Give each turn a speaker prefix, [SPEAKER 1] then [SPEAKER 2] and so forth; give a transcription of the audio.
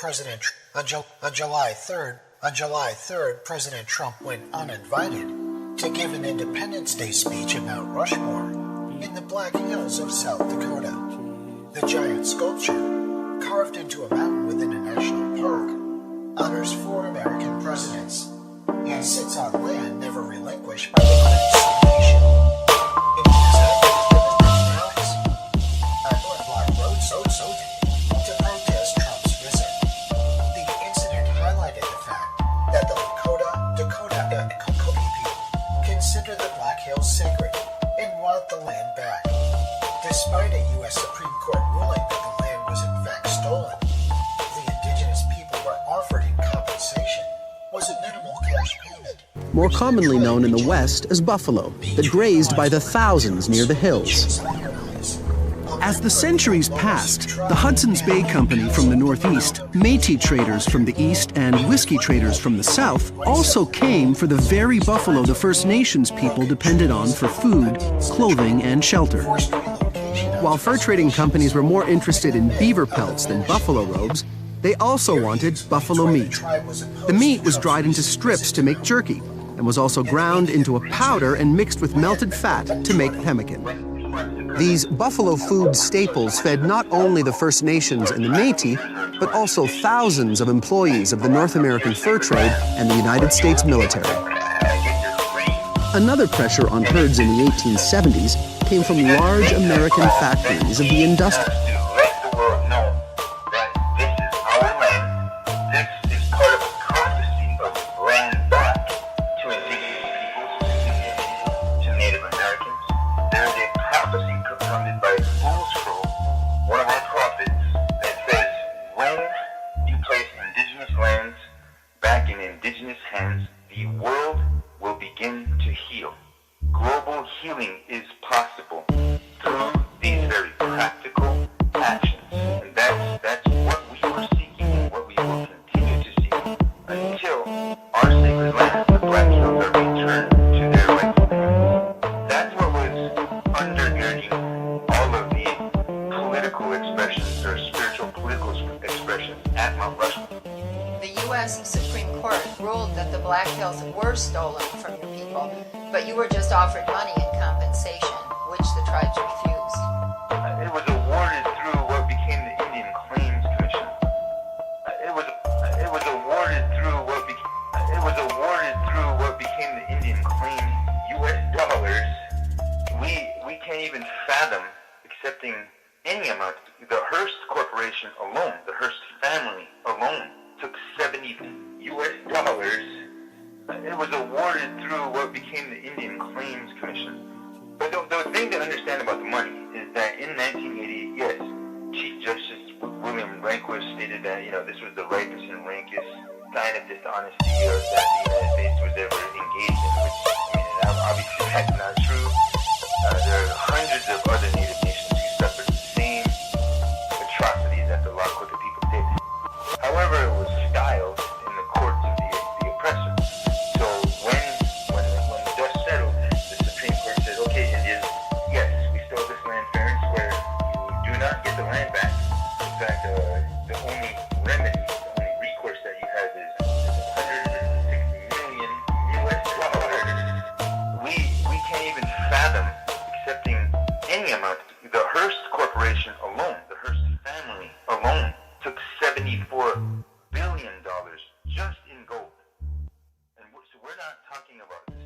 [SPEAKER 1] President Trump went uninvited to give an Independence Day speech about Rushmore in the Black Hills of South Dakota. The giant sculpture, carved into a mountain within a national park, honors 4 American presidents and sits on land never relinquished by the United nation. It is activists and block roads to protest Trump's visit. The incident highlighted the fact that the Dakota people consider the Black Hills sacred and want the land back. Despite a U.S. Supreme Court ruling that the land was in fact stolen, the indigenous people were offered in compensation was a minimal cash payment.
[SPEAKER 2] More commonly known in the West as buffalo, that grazed by the thousands near the hills. As the centuries passed, the Hudson's Bay Company from the Northeast, Métis traders from the East, and whiskey traders from the South also came for the very buffalo the First Nations people depended on for food, clothing, and shelter. While fur trading companies were more interested in beaver pelts than buffalo robes, they also wanted buffalo meat. The meat was dried into strips to make jerky, and was also ground into a powder and mixed with melted fat to make pemmican. These buffalo food staples fed not only the First Nations and the Métis, but also thousands of employees of the North American fur trade and the United States military. Another pressure on herds in the 1870s came from large American factories of the industrial.
[SPEAKER 3] $74 billion just in gold. And so we're not talking about